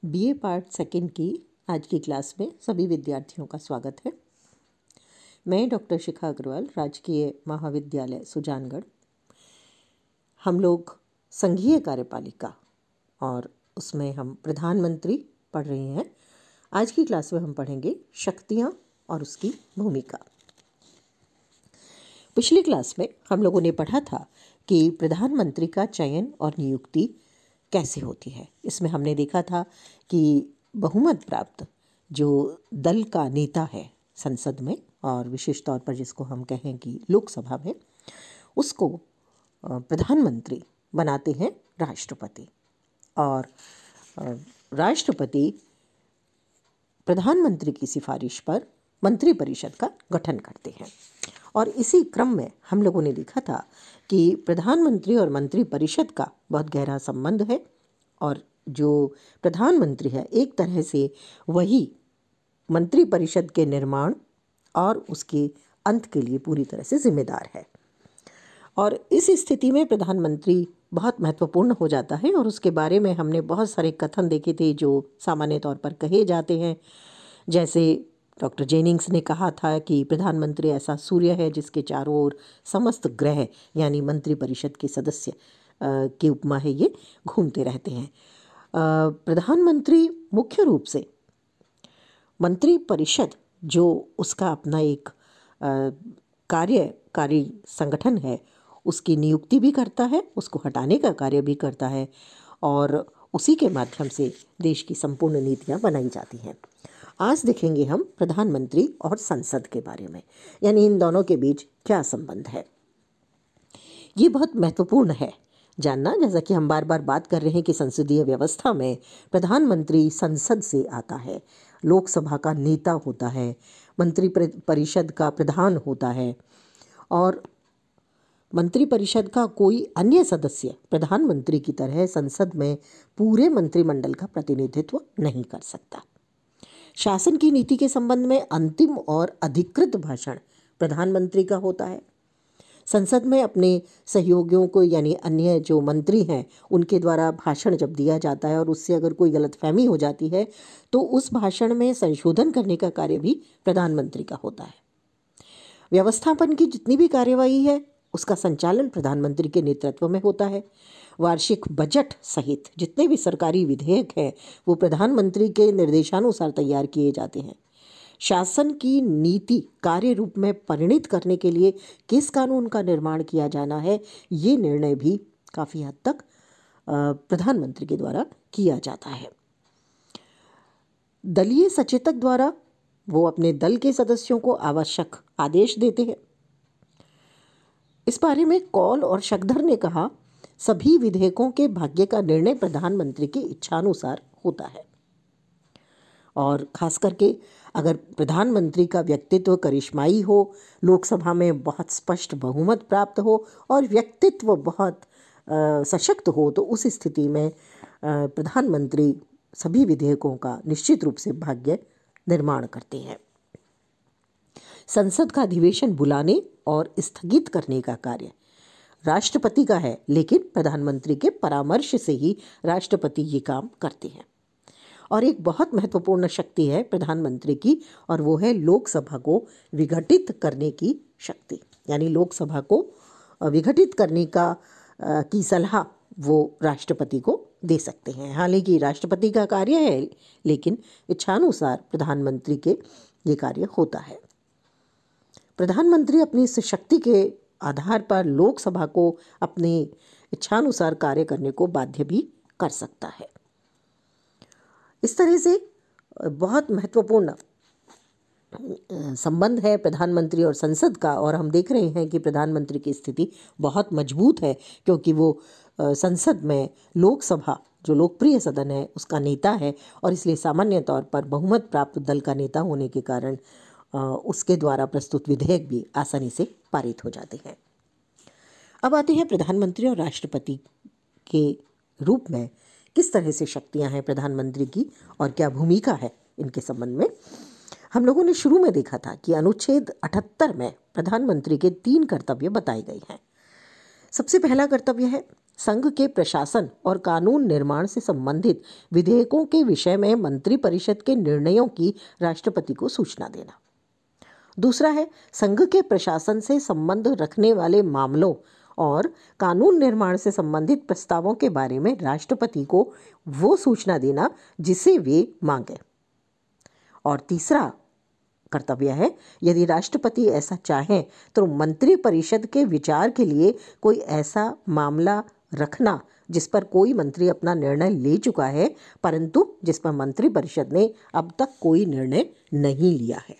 BA part second की आज की क्लास में सभी विद्यार्थियों का स्वागत है। मैं डॉक्टर शिखा अग्रवाल, राजकीय महाविद्यालय सुजानगढ़। हम लोग संघीय कार्यपालिका और उसमें हम प्रधानमंत्री पढ़ रहे हैं। आज की क्लास में हम पढ़ेंगे शक्तियाँ और उसकी भूमिका। पिछली क्लास में हम लोगों ने पढ़ा था कि प्रधानमंत्री का चयन और नियुक्ति कैसे होती है। इसमें हमने देखा था कि बहुमत प्राप्त जो दल का नेता है संसद में, और विशेष तौर पर जिसको हम कहें कि लोकसभा में, उसको प्रधानमंत्री बनाते हैं राष्ट्रपति। और राष्ट्रपति प्रधानमंत्री की सिफारिश पर मंत्रिपरिषद का गठन करते हैं। और इसी क्रम में हम लोगों ने देखा था कि प्रधानमंत्री और मंत्रिपरिषद का बहुत गहरा संबंध है, और जो प्रधानमंत्री है एक तरह से वही मंत्रिपरिषद के निर्माण और उसके अंत के लिए पूरी तरह से जिम्मेदार है। और इस स्थिति में प्रधानमंत्री बहुत महत्वपूर्ण हो जाता है, और उसके बारे में हमने बहुत सारे कथन देखे थे जो सामान्य तौर पर कहे जाते हैं। जैसे डॉक्टर जेनिंग्स ने कहा था कि प्रधानमंत्री ऐसा सूर्य है जिसके चारों ओर समस्त ग्रह यानी मंत्रिपरिषद के सदस्य की उपमा है, ये घूमते रहते हैं। प्रधानमंत्री मुख्य रूप से मंत्रिपरिषद जो उसका अपना एक कार्यकारी संगठन है, उसकी नियुक्ति भी करता है, उसको हटाने का कार्य भी करता है, और उसी के माध्यम से देश की संपूर्ण नीतियाँ बनाई जाती हैं। आज देखेंगे हम प्रधानमंत्री और संसद के बारे में, यानी इन दोनों के बीच क्या संबंध है। ये बहुत महत्वपूर्ण है जानना। जैसा कि हम बार बार बात कर रहे हैं कि संसदीय व्यवस्था में प्रधानमंत्री संसद से आता है, लोकसभा का नेता होता है, मंत्रिपरिषद का प्रधान होता है, और मंत्रिपरिषद का कोई अन्य सदस्य प्रधानमंत्री की तरह संसद में पूरे मंत्रिमंडल का प्रतिनिधित्व नहीं कर सकता। शासन की नीति के संबंध में अंतिम और अधिकृत भाषण प्रधानमंत्री का होता है। संसद में अपने सहयोगियों को यानी अन्य जो मंत्री हैं उनके द्वारा भाषण जब दिया जाता है और उससे अगर कोई गलतफहमी हो जाती है तो उस भाषण में संशोधन करने का कार्य भी प्रधानमंत्री का होता है। व्यवस्थापन की जितनी भी कार्यवाही है उसका संचालन प्रधानमंत्री के नेतृत्व में होता है। वार्षिक बजट सहित जितने भी सरकारी विधेयक हैं वो प्रधानमंत्री के निर्देशानुसार तैयार किए जाते हैं। शासन की नीति कार्य रूप में परिणित करने के लिए किस कानून का निर्माण किया जाना है, ये निर्णय भी काफ़ी हद तक प्रधानमंत्री के द्वारा किया जाता है। दलीय सचेतक द्वारा वो अपने दल के सदस्यों को आवश्यक आदेश देते हैं। इस बारे में कौल और शकधर ने कहा, सभी विधेयकों के भाग्य का निर्णय प्रधानमंत्री की इच्छानुसार होता है। और खास करके अगर प्रधानमंत्री का व्यक्तित्व करिश्माई हो, लोकसभा में बहुत स्पष्ट बहुमत प्राप्त हो और व्यक्तित्व बहुत सशक्त हो, तो उस स्थिति में प्रधानमंत्री सभी विधेयकों का निश्चित रूप से भाग्य निर्माण करते हैं। संसद का अधिवेशन बुलाने और स्थगित करने का कार्य राष्ट्रपति का है, लेकिन प्रधानमंत्री के परामर्श से ही राष्ट्रपति ये काम करते हैं। और एक बहुत महत्वपूर्ण शक्ति है प्रधानमंत्री की, और वो है लोकसभा को विघटित करने की शक्ति। यानी लोकसभा को विघटित करने की सलाह वो राष्ट्रपति को दे सकते हैं। हालांकि राष्ट्रपति का कार्य है, लेकिन इच्छानुसार प्रधानमंत्री के ये कार्य होता है। प्रधानमंत्री अपनी इस शक्ति के आधार पर लोकसभा को अपनी इच्छानुसार कार्य करने को बाध्य भी कर सकता है। इस तरह से बहुत महत्वपूर्ण संबंध है प्रधानमंत्री और संसद का, और हम देख रहे हैं कि प्रधानमंत्री की स्थिति बहुत मजबूत है, क्योंकि वो संसद में लोकसभा जो लोकप्रिय सदन है उसका नेता है, और इसलिए सामान्य तौर पर बहुमत प्राप्त दल का नेता होने के कारण उसके द्वारा प्रस्तुत विधेयक भी आसानी से पारित हो जाते हैं। अब आते हैं प्रधानमंत्री और राष्ट्रपति के रूप में किस तरह से शक्तियां हैं प्रधानमंत्री की और क्या भूमिका है इनके संबंध में। हम लोगों ने शुरू में देखा था कि अनुच्छेद 78 में प्रधानमंत्री के 3 कर्तव्य बताए गए हैं। सबसे पहला कर्तव्य है संघ के प्रशासन और कानून निर्माण से संबंधित विधेयकों के विषय में मंत्रिपरिषद के निर्णयों की राष्ट्रपति को सूचना देना। दूसरा है संघ के प्रशासन से संबंध रखने वाले मामलों और कानून निर्माण से संबंधित प्रस्तावों के बारे में राष्ट्रपति को वो सूचना देना जिसे वे मांगे। और तीसरा कर्तव्य है, यदि राष्ट्रपति ऐसा चाहें तो मंत्रिपरिषद के विचार के लिए कोई ऐसा मामला रखना जिस पर कोई मंत्री अपना निर्णय ले चुका है परंतु जिस पर मंत्रिपरिषद ने अब तक कोई निर्णय नहीं लिया है।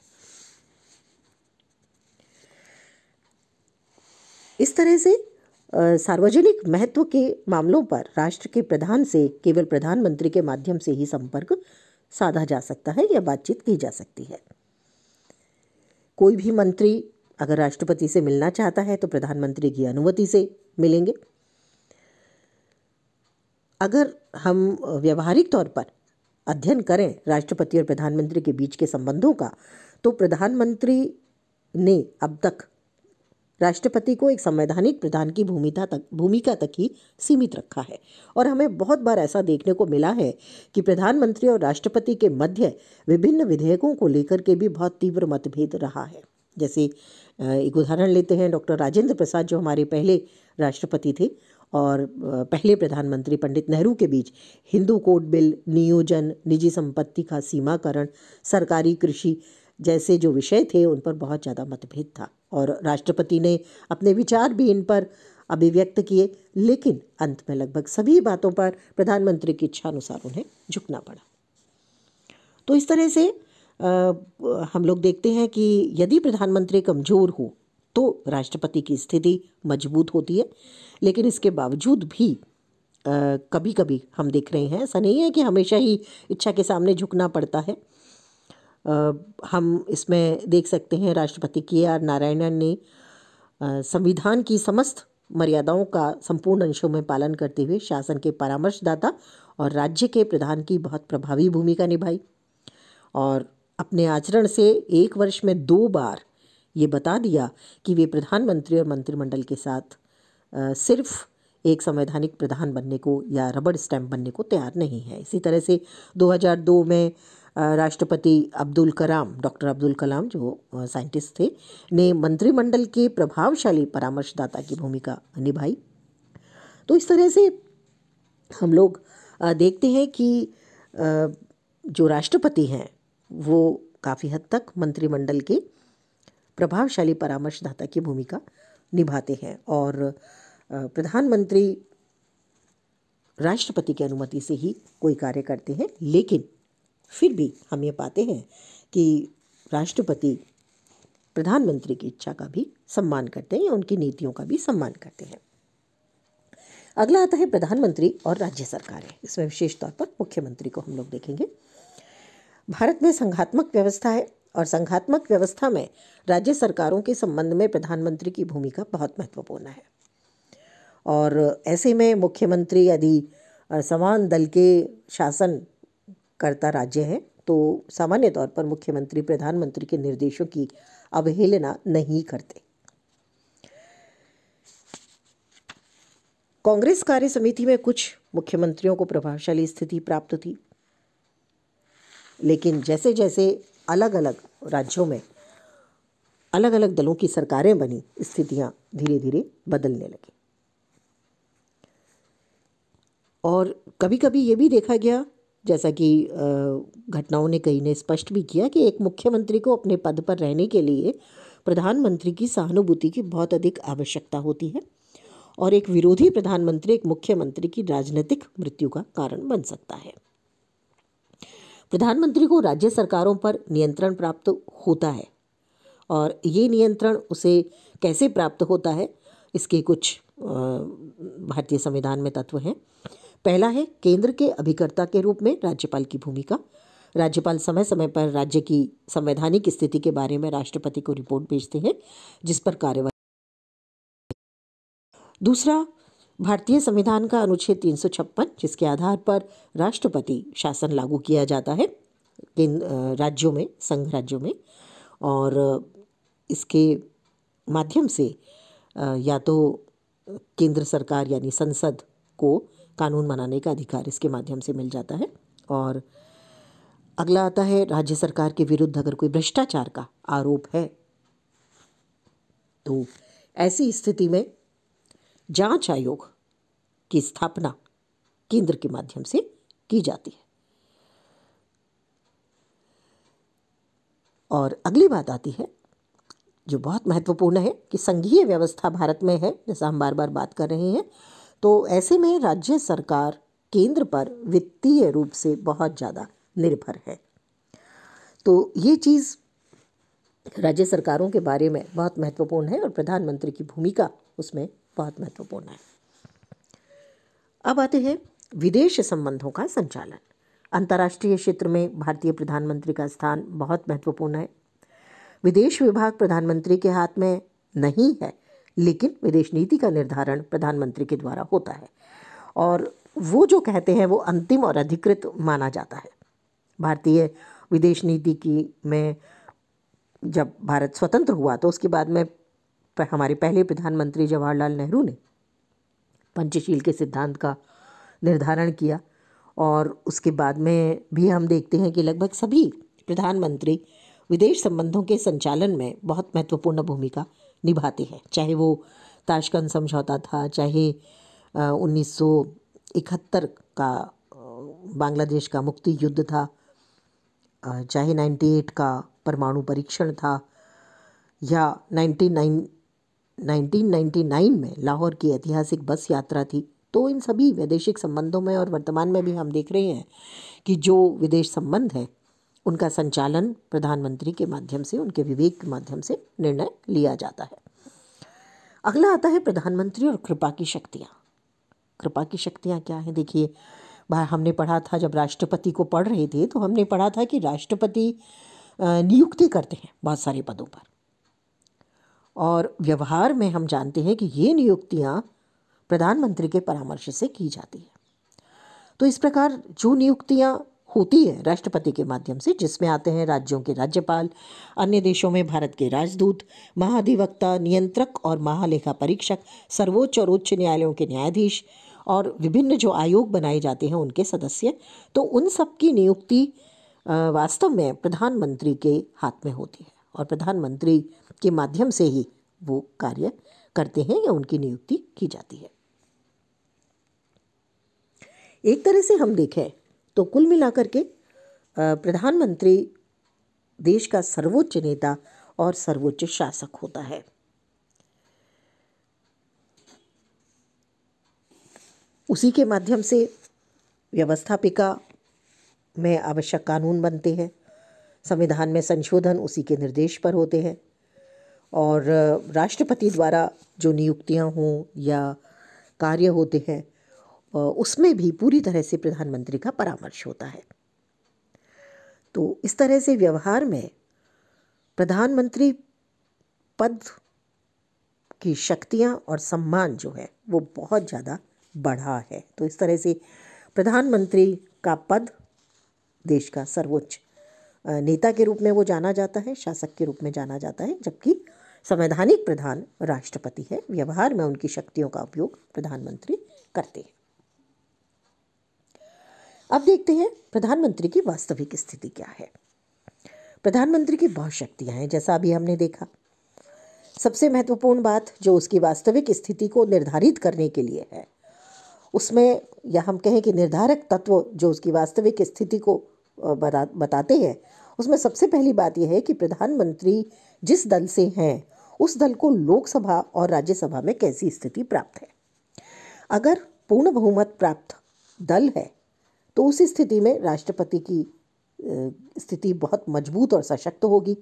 इस तरह से सार्वजनिक महत्व के मामलों पर राष्ट्र के प्रधान से केवल प्रधानमंत्री के माध्यम से ही संपर्क साधा जा सकता है या बातचीत की जा सकती है। कोई भी मंत्री अगर राष्ट्रपति से मिलना चाहता है तो प्रधानमंत्री की अनुमति से मिलेंगे। अगर हम व्यवहारिक तौर पर अध्ययन करें राष्ट्रपति और प्रधानमंत्री के बीच के संबंधों का, तो प्रधानमंत्री ने अब तक राष्ट्रपति को एक संवैधानिक प्रधान की भूमिका तक ही सीमित रखा है। और हमें बहुत बार ऐसा देखने को मिला है कि प्रधानमंत्री और राष्ट्रपति के मध्य विभिन्न विधेयकों को लेकर के भी बहुत तीव्र मतभेद रहा है। जैसे एक उदाहरण लेते हैं, डॉक्टर राजेंद्र प्रसाद जो हमारे पहले राष्ट्रपति थे और पहले प्रधानमंत्री पंडित नेहरू के बीच हिंदू कोड बिल, नियोजन, निजी संपत्ति का सीमाकरण, सरकारी कृषि जैसे जो विषय थे उन पर बहुत ज़्यादा मतभेद था और राष्ट्रपति ने अपने विचार भी इन पर अभिव्यक्त किए, लेकिन अंत में लगभग सभी बातों पर प्रधानमंत्री की इच्छा अनुसार उन्हें झुकना पड़ा। तो इस तरह से हम लोग देखते हैं कि यदि प्रधानमंत्री कमज़ोर हो तो राष्ट्रपति की स्थिति मजबूत होती है, लेकिन इसके बावजूद भी कभी कभी हम देख रहे हैं, ऐसा नहीं है कि हमेशा ही इच्छा के सामने झुकना पड़ता है। हम इसमें देख सकते हैं राष्ट्रपति KR नारायणन ने संविधान की समस्त मर्यादाओं का संपूर्ण अंशों में पालन करते हुए शासन के परामर्शदाता और राज्य के प्रधान की बहुत प्रभावी भूमिका निभाई और अपने आचरण से 1 वर्ष में 2 बार ये बता दिया कि वे प्रधानमंत्री और मंत्रिमंडल के साथ सिर्फ एक संवैधानिक प्रधान बनने को या रबड़ स्टैम्प बनने को तैयार नहीं है। इसी तरह से 2002 में राष्ट्रपति डॉक्टर अब्दुल कलाम जो साइंटिस्ट थे ने मंत्रिमंडल के प्रभावशाली परामर्शदाता की भूमिका निभाई। तो इस तरह से हम लोग देखते हैं कि जो राष्ट्रपति हैं वो काफ़ी हद तक मंत्रिमंडल के प्रभावशाली परामर्शदाता की भूमिका निभाते हैं और प्रधानमंत्री राष्ट्रपति की अनुमति से ही कोई कार्य करते हैं। लेकिन फिर भी हम ये पाते हैं कि राष्ट्रपति प्रधानमंत्री की इच्छा का भी सम्मान करते हैं या उनकी नीतियों का भी सम्मान करते हैं। अगला आता है प्रधानमंत्री और राज्य सरकारें। इसमें विशेष तौर पर मुख्यमंत्री को हम लोग देखेंगे। भारत में संघात्मक व्यवस्था है और संघात्मक व्यवस्था में राज्य सरकारों के संबंध में प्रधानमंत्री की भूमिका बहुत महत्वपूर्ण है और ऐसे में मुख्यमंत्री यदि समान दल के शासन करता राज्य है तो सामान्य तौर पर मुख्यमंत्री प्रधानमंत्री के निर्देशों की अवहेलना नहीं करते। कांग्रेस कार्य समिति में कुछ मुख्यमंत्रियों को प्रभावशाली स्थिति प्राप्त थी, लेकिन जैसे जैसे अलग अलग राज्यों में अलग अलग दलों की सरकारें बनी, स्थितियां धीरे धीरे बदलने लगी और कभी कभी ये भी देखा गया, जैसा कि घटनाओं ने कई ने स्पष्ट भी किया, कि एक मुख्यमंत्री को अपने पद पर रहने के लिए प्रधानमंत्री की सहानुभूति की बहुत अधिक आवश्यकता होती है और एक विरोधी प्रधानमंत्री एक मुख्यमंत्री की राजनीतिक मृत्यु का कारण बन सकता है। प्रधानमंत्री को राज्य सरकारों पर नियंत्रण प्राप्त होता है और ये नियंत्रण उसे कैसे प्राप्त होता है, इसके कुछ भारतीय संविधान में तत्व हैं। पहला है केंद्र के अभिकर्ता के रूप में राज्यपाल की भूमिका। राज्यपाल समय समय पर राज्य की संवैधानिक स्थिति के बारे में राष्ट्रपति को रिपोर्ट भेजते हैं जिस पर कार्यवाही। दूसरा, भारतीय संविधान का अनुच्छेद 356 जिसके आधार पर राष्ट्रपति शासन लागू किया जाता है राज्यों में, संघ राज्यों में, और इसके माध्यम से या तो केंद्र सरकार यानी संसद को कानून बनाने का अधिकार इसके माध्यम से मिल जाता है। और अगला आता है, राज्य सरकार के विरुद्ध अगर कोई भ्रष्टाचार का आरोप है तो ऐसी स्थिति में जांच आयोग की स्थापना केंद्र के माध्यम से की जाती है। और अगली बात आती है जो बहुत महत्वपूर्ण है कि संघीय व्यवस्था भारत में है, जैसा हम बार बार बात कर रहे हैं, तो ऐसे में राज्य सरकार केंद्र पर वित्तीय रूप से बहुत ज़्यादा निर्भर है। तो ये चीज़ राज्य सरकारों के बारे में बहुत महत्वपूर्ण है और प्रधानमंत्री की भूमिका उसमें बहुत महत्वपूर्ण है। अब आते हैं विदेश संबंधों का संचालन। अंतर्राष्ट्रीय क्षेत्र में भारतीय प्रधानमंत्री का स्थान बहुत महत्वपूर्ण है। विदेश विभाग प्रधानमंत्री के हाथ में नहीं है, लेकिन विदेश नीति का निर्धारण प्रधानमंत्री के द्वारा होता है और वो जो कहते हैं वो अंतिम और अधिकृत माना जाता है। भारतीय विदेश नीति की में जब भारत स्वतंत्र हुआ तो उसके बाद में हमारे पहले प्रधानमंत्री जवाहरलाल नेहरू ने पंचशील के सिद्धांत का निर्धारण किया और उसके बाद में भी हम देखते हैं कि लगभग सभी प्रधानमंत्री विदेश संबंधों के संचालन में बहुत महत्वपूर्ण भूमिका निभाते हैं। चाहे वो ताशकंद समझौता था, चाहे 1971 का बांग्लादेश का मुक्ति युद्ध था, चाहे 98 का परमाणु परीक्षण था, या 1999 में लाहौर की ऐतिहासिक बस यात्रा थी। तो इन सभी वैदेशिक संबंधों में और वर्तमान में भी हम देख रहे हैं कि जो विदेश संबंध है उनका संचालन प्रधानमंत्री के माध्यम से, उनके विवेक के माध्यम से निर्णय लिया जाता है। अगला आता है प्रधानमंत्री और कृपा की शक्तियाँ। कृपा की शक्तियाँ क्या हैं? देखिए, हमने पढ़ा था, जब राष्ट्रपति को पढ़ रहे थे तो हमने पढ़ा था कि राष्ट्रपति नियुक्ति करते हैं बहुत सारे पदों पर, और व्यवहार में हम जानते हैं कि ये नियुक्तियां प्रधानमंत्री के परामर्श से की जाती है। तो इस प्रकार जो नियुक्तियां होती है राष्ट्रपति के माध्यम से, जिसमें आते हैं राज्यों के राज्यपाल, अन्य देशों में भारत के राजदूत, महाधिवक्ता, नियंत्रक और महालेखा परीक्षक, सर्वोच्च और उच्च न्यायालयों के न्यायाधीश और विभिन्न जो आयोग बनाए जाते हैं उनके सदस्य, तो उन सब की नियुक्ति वास्तव में प्रधानमंत्री के हाथ में होती है और प्रधानमंत्री के माध्यम से ही वो कार्य करते हैं या उनकी नियुक्ति की जाती है। एक तरह से हम देखें तो कुल मिलाकर के प्रधानमंत्री देश का सर्वोच्च नेता और सर्वोच्च शासक होता है। उसी के माध्यम से व्यवस्थापिका में आवश्यक कानून बनते हैं, संविधान में संशोधन उसी के निर्देश पर होते हैं, और राष्ट्रपति द्वारा जो नियुक्तियां हों या कार्य होते हैं उसमें भी पूरी तरह से प्रधानमंत्री का परामर्श होता है। तो इस तरह से व्यवहार में प्रधानमंत्री पद की शक्तियां और सम्मान जो है वो बहुत ज़्यादा बढ़ा है। तो इस तरह से प्रधानमंत्री का पद देश का सर्वोच्च नेता के रूप में वो जाना जाता है, शासक के रूप में जाना जाता है, जबकि संवैधानिक प्रधान राष्ट्रपति है। व्यवहार में उनकी शक्तियों का उपयोग प्रधानमंत्री करते हैं। अब देखते हैं प्रधानमंत्री की वास्तविक स्थिति क्या है। प्रधानमंत्री की बहुत शक्तियां हैं, जैसा अभी हमने देखा। सबसे महत्वपूर्ण बात जो उसकी वास्तविक स्थिति को निर्धारित करने के लिए है, उसमें या हम कहें कि निर्धारक तत्व जो उसकी वास्तविक स्थिति को बताते हैं, उसमें सबसे पहली बात यह है कि प्रधानमंत्री जिस दल से हैं उस दल को लोकसभा और राज्यसभा में कैसी स्थिति प्राप्त है। अगर पूर्ण बहुमत प्राप्त दल है तो उस स्थिति में राष्ट्रपति की स्थिति बहुत मजबूत और सशक्त होगी।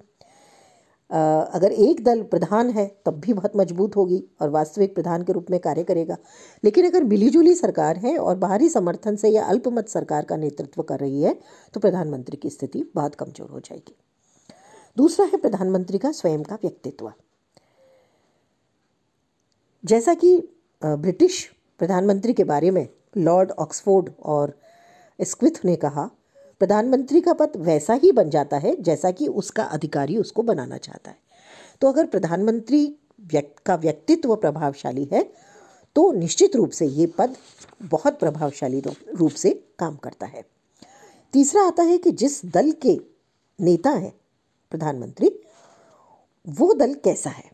अगर एक दल प्रधान है तब भी बहुत मजबूत होगी और वास्तविक प्रधान के रूप में कार्य करेगा। लेकिन अगर मिलीजुली सरकार है और बाहरी समर्थन से या अल्पमत सरकार का नेतृत्व कर रही है तो प्रधानमंत्री की स्थिति बहुत कमजोर हो जाएगी। दूसरा है प्रधानमंत्री का स्वयं का व्यक्तित्व। जैसा कि ब्रिटिश प्रधानमंत्री के बारे में लॉर्ड ऑक्सफोर्ड और स्क्विथ ने कहा, प्रधानमंत्री का पद वैसा ही बन जाता है जैसा कि उसका अधिकारी उसको बनाना चाहता है। तो अगर प्रधानमंत्री का व्यक्तित्व प्रभावशाली है तो निश्चित रूप से ये पद बहुत प्रभावशाली रूप से काम करता है। तीसरा आता है कि जिस दल के नेता हैं प्रधानमंत्री, वो दल कैसा है,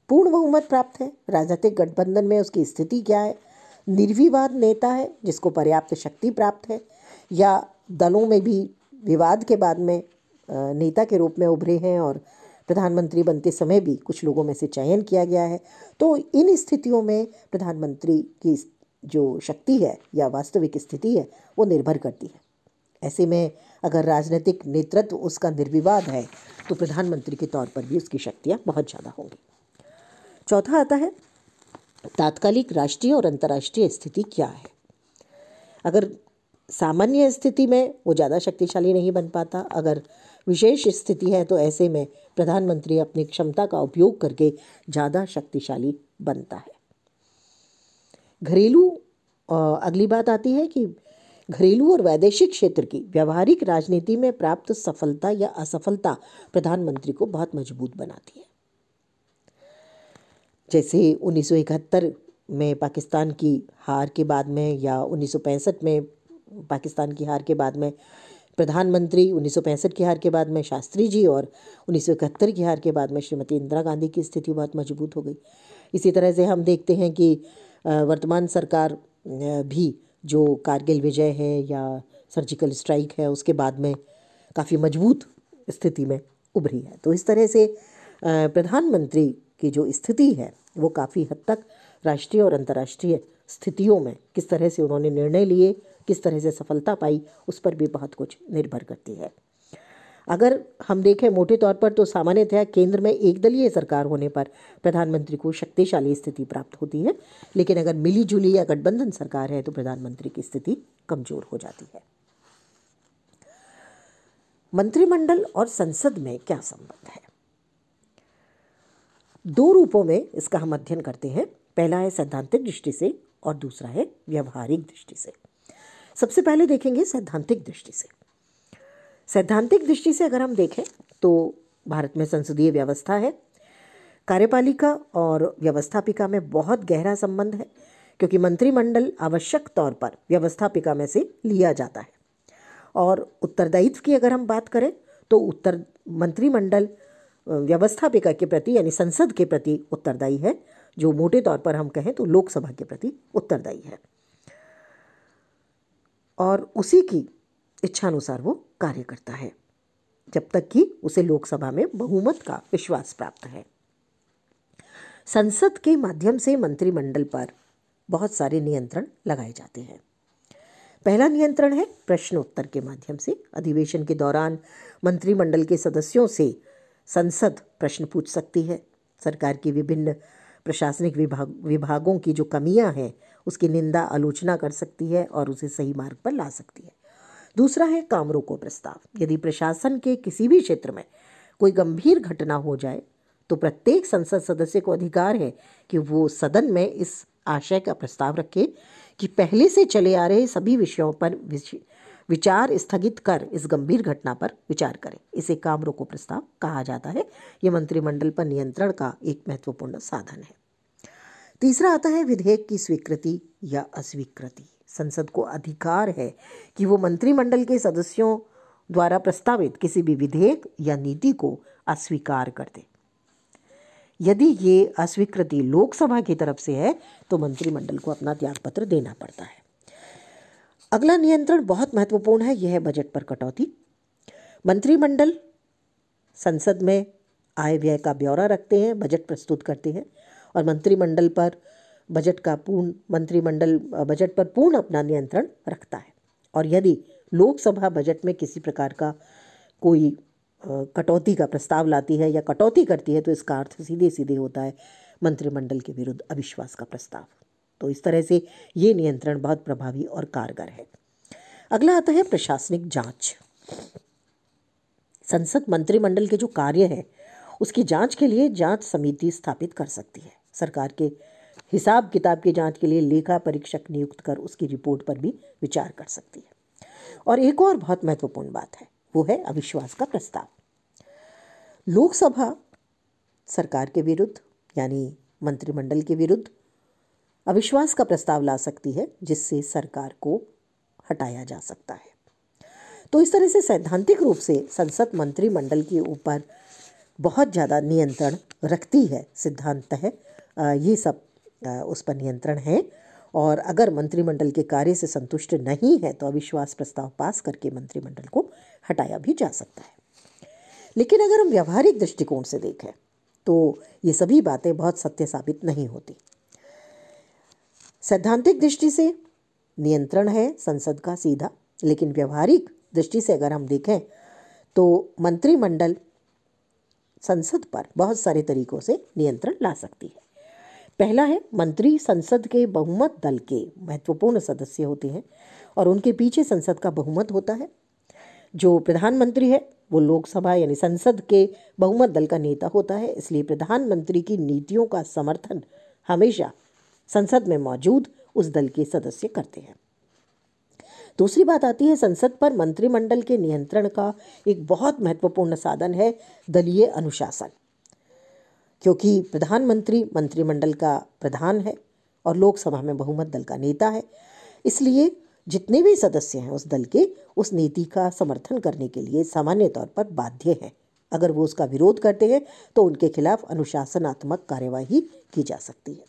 पूर्ण बहुमत प्राप्त है, राजनीतिक गठबंधन में उसकी स्थिति क्या है, निर्विवाद नेता है जिसको पर्याप्त शक्ति प्राप्त है, या दलों में भी विवाद के बाद में नेता के रूप में उभरे हैं और प्रधानमंत्री बनते समय भी कुछ लोगों में से चयन किया गया है। तो इन स्थितियों में प्रधानमंत्री की जो शक्ति है या वास्तविक स्थिति है वो निर्भर करती है। ऐसे में अगर राजनीतिक नेतृत्व उसका निर्विवाद है तो प्रधानमंत्री के तौर पर भी उसकी शक्तियाँ बहुत ज़्यादा होंगी। चौथा आता है तात्कालिक राष्ट्रीय और अंतर्राष्ट्रीय स्थिति क्या है। अगर सामान्य स्थिति में वो ज़्यादा शक्तिशाली नहीं बन पाता, अगर विशेष स्थिति है तो ऐसे में प्रधानमंत्री अपनी क्षमता का उपयोग करके ज़्यादा शक्तिशाली बनता है। घरेलू अगली बात आती है कि घरेलू और वैदेशिक क्षेत्र की व्यावहारिक राजनीति में प्राप्त सफलता या असफलता प्रधानमंत्री को बहुत मजबूत बनाती है। जैसे 1971 में पाकिस्तान की हार के बाद में, या 1965 में पाकिस्तान की हार के बाद में प्रधानमंत्री, 1965 की हार के बाद में शास्त्री जी, और 1971 की हार के बाद में श्रीमती इंदिरा गांधी की स्थिति बहुत मजबूत हो गई। इसी तरह से हम देखते हैं कि वर्तमान सरकार भी जो कारगिल विजय है या सर्जिकल स्ट्राइक है उसके बाद में काफ़ी मजबूत स्थिति में उभरी है। तो इस तरह से प्रधानमंत्री की जो स्थिति है वो काफ़ी हद तक राष्ट्रीय और अंतर्राष्ट्रीय स्थितियों में किस तरह से उन्होंने निर्णय लिए, किस तरह से सफलता पाई, उस पर भी बहुत कुछ निर्भर करती है। अगर हम देखें मोटे तौर पर तो सामान्यतः केंद्र में एक दलीय सरकार होने पर प्रधानमंत्री को शक्तिशाली स्थिति प्राप्त होती है, लेकिन अगर मिली जुली या गठबंधन सरकार है तो प्रधानमंत्री की स्थिति कमजोर हो जाती है। मंत्रिमंडल और संसद में क्या संबंध है? दो रूपों में इसका हम अध्ययन करते हैं। पहला है सैद्धांतिक दृष्टि से और दूसरा है व्यवहारिक दृष्टि से। सबसे पहले देखेंगे सैद्धांतिक दृष्टि से। सैद्धांतिक दृष्टि से अगर हम देखें तो भारत में संसदीय व्यवस्था है। कार्यपालिका और व्यवस्थापिका में बहुत गहरा संबंध है, क्योंकि मंत्रिमंडल आवश्यक तौर पर व्यवस्थापिका में से लिया जाता है। और उत्तरदायित्व की अगर हम बात करें तो मंत्रिमंडल व्यवस्थापिका के प्रति यानी संसद के प्रति उत्तरदायी है, जो मोटे तौर पर हम कहें तो लोकसभा के प्रति उत्तरदायी है, और उसी की इच्छानुसार वो कार्य करता है जब तक कि उसे लोकसभा में बहुमत का विश्वास प्राप्त है। संसद के माध्यम से मंत्रिमंडल पर बहुत सारे नियंत्रण लगाए जाते हैं। पहला नियंत्रण है प्रश्नोत्तर के माध्यम से। अधिवेशन के दौरान मंत्रिमंडल के सदस्यों से संसद प्रश्न पूछ सकती है, सरकार की विभिन्न प्रशासनिक विभागों की जो कमियां हैं उसकी निंदा आलोचना कर सकती है और उसे सही मार्ग पर ला सकती है। दूसरा है काम रोको प्रस्ताव। यदि प्रशासन के किसी भी क्षेत्र में कोई गंभीर घटना हो जाए तो प्रत्येक संसद सदस्य को अधिकार है कि वो सदन में इस आशय का प्रस्ताव रखे कि पहले से चले आ रहे सभी विषयों पर विचार स्थगित कर इस गंभीर घटना पर विचार करें। इसे काम रोको प्रस्ताव कहा जाता है। यह मंत्रिमंडल पर नियंत्रण का एक महत्वपूर्ण साधन है। तीसरा आता है विधेयक की स्वीकृति या अस्वीकृति। संसद को अधिकार है कि वो मंत्रिमंडल के सदस्यों द्वारा प्रस्तावित किसी भी विधेयक या नीति को अस्वीकार कर दे। यदि ये अस्वीकृति लोकसभा की तरफ से है तो मंत्रिमंडल को अपना त्यागपत्र देना पड़ता है। अगला नियंत्रण बहुत महत्वपूर्ण है, यह है बजट पर कटौती। मंत्रिमंडल संसद में आय व्यय का ब्यौरा रखते हैं, बजट प्रस्तुत करते हैं और मंत्रिमंडल पर बजट पर पूर्ण अपना नियंत्रण रखता है। और यदि लोकसभा बजट में किसी प्रकार का कोई कटौती का प्रस्ताव लाती है या कटौती करती है तो इसका अर्थ सीधे सीधे होता है मंत्रिमंडल के विरुद्ध अविश्वास का प्रस्ताव। तो इस तरह से ये नियंत्रण बहुत प्रभावी और कारगर है। अगला आता है प्रशासनिक जांच। संसद मंत्रिमंडल के जो कार्य है उसकी जांच के लिए जांच समिति स्थापित कर सकती है। सरकार के हिसाब किताब की जांच के लिए लेखा परीक्षक नियुक्त कर उसकी रिपोर्ट पर भी विचार कर सकती है। और एक और बहुत महत्वपूर्ण बात है, वो है अविश्वास का प्रस्ताव। लोकसभा सरकार के विरुद्ध यानी मंत्रिमंडल के विरुद्ध अविश्वास का प्रस्ताव ला सकती है जिससे सरकार को हटाया जा सकता है। तो इस तरह से सैद्धांतिक रूप से संसद मंत्रिमंडल के ऊपर बहुत ज़्यादा नियंत्रण रखती है। सिद्धांततः ये सब उस पर नियंत्रण है, और अगर मंत्रिमंडल के कार्य से संतुष्ट नहीं है तो अविश्वास प्रस्ताव पास करके मंत्रिमंडल को हटाया भी जा सकता है। लेकिन अगर हम व्यावहारिक दृष्टिकोण से देखें तो ये सभी बातें बहुत सत्य साबित नहीं होती। सैद्धांतिक दृष्टि से नियंत्रण है संसद का सीधा, लेकिन व्यावहारिक दृष्टि से अगर हम देखें तो मंत्रिमंडल संसद पर बहुत सारे तरीकों से नियंत्रण ला सकती है। पहला है, मंत्री संसद के बहुमत दल के महत्वपूर्ण सदस्य होते हैं और उनके पीछे संसद का बहुमत होता है। जो प्रधानमंत्री है वो लोकसभा यानी संसद के बहुमत दल का नेता होता है, इसलिए प्रधानमंत्री की नीतियों का समर्थन हमेशा संसद में मौजूद उस दल के सदस्य करते हैं। दूसरी बात आती है, संसद पर मंत्रिमंडल के नियंत्रण का एक बहुत महत्वपूर्ण साधन है दलीय अनुशासन, क्योंकि प्रधानमंत्री मंत्रिमंडल का प्रधान है और लोकसभा में बहुमत दल का नेता है, इसलिए जितने भी सदस्य हैं उस दल के उस नीति का समर्थन करने के लिए सामान्य तौर पर बाध्य हैं। अगर वो उसका विरोध करते हैं तो उनके खिलाफ अनुशासनात्मक कार्यवाही की जा सकती है।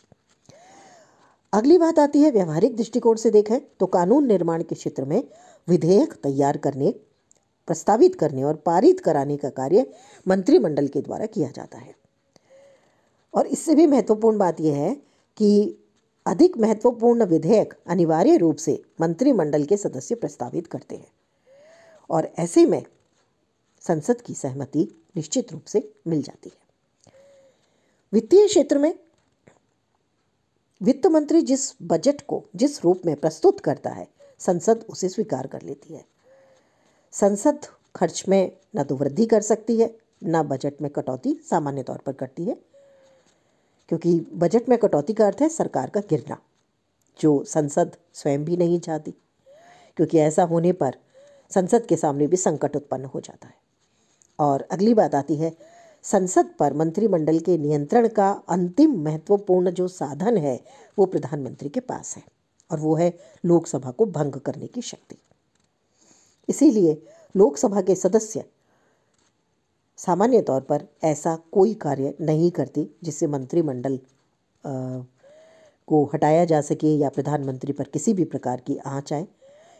अगली बात आती है, व्यवहारिक दृष्टिकोण से देखें तो कानून निर्माण के क्षेत्र में विधेयक तैयार करने, प्रस्तावित करने और पारित कराने का कार्य मंत्रिमंडल के द्वारा किया जाता है। और इससे भी महत्वपूर्ण बात यह है कि अधिक महत्वपूर्ण विधेयक अनिवार्य रूप से मंत्रिमंडल के सदस्य प्रस्तावित करते हैं, और ऐसे में संसद की सहमति निश्चित रूप से मिल जाती है। वित्तीय क्षेत्र में वित्त मंत्री जिस बजट को जिस रूप में प्रस्तुत करता है, संसद उसे स्वीकार कर लेती है। संसद खर्च में न तो वृद्धि कर सकती है न बजट में कटौती सामान्य तौर पर करती है, क्योंकि बजट में कटौती का अर्थ है सरकार का गिरना, जो संसद स्वयं भी नहीं चाहती, क्योंकि ऐसा होने पर संसद के सामने भी संकट उत्पन्न हो जाता है। और अगली बात आती है, संसद पर मंत्रिमंडल के नियंत्रण का अंतिम महत्वपूर्ण जो साधन है वो प्रधानमंत्री के पास है, और वो है लोकसभा को भंग करने की शक्ति। इसीलिए लोकसभा के सदस्य सामान्य तौर पर ऐसा कोई कार्य नहीं करते जिससे मंत्रिमंडल को हटाया जा सके या प्रधानमंत्री पर किसी भी प्रकार की आँच आए,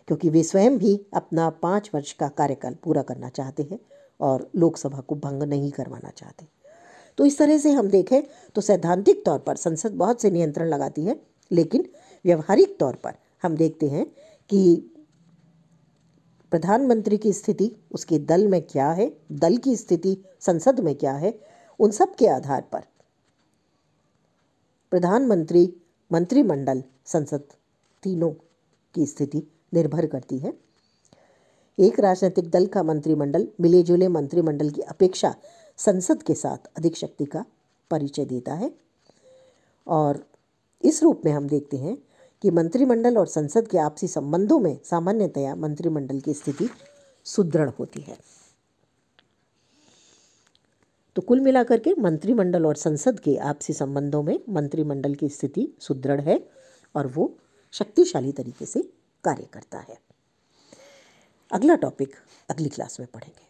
क्योंकि वे स्वयं भी अपना 5 वर्ष का कार्यकाल पूरा करना चाहते हैं और लोकसभा को भंग नहीं करवाना चाहते। तो इस तरह से हम देखें तो सैद्धांतिक तौर पर संसद बहुत से नियंत्रण लगाती है, लेकिन व्यवहारिक तौर पर हम देखते हैं कि प्रधानमंत्री की स्थिति उसके दल में क्या है, दल की स्थिति संसद में क्या है, उन सब के आधार पर प्रधानमंत्री, मंत्रिमंडल, संसद तीनों की स्थिति निर्भर करती है। एक राजनीतिक दल का मंत्रिमंडल मिले जुले मंत्रिमंडल की अपेक्षा संसद के साथ अधिक शक्ति का परिचय देता है, और इस रूप में हम देखते हैं कि मंत्रिमंडल और संसद के आपसी संबंधों में सामान्यतया मंत्रिमंडल की स्थिति सुदृढ़ होती है। तो कुल मिलाकर के मंत्रिमंडल और संसद के आपसी संबंधों में मंत्रिमंडल की स्थिति सुदृढ़ है और वो शक्तिशाली तरीके से कार्य करता है। अगला टॉपिक अगली क्लास में पढ़ेंगे।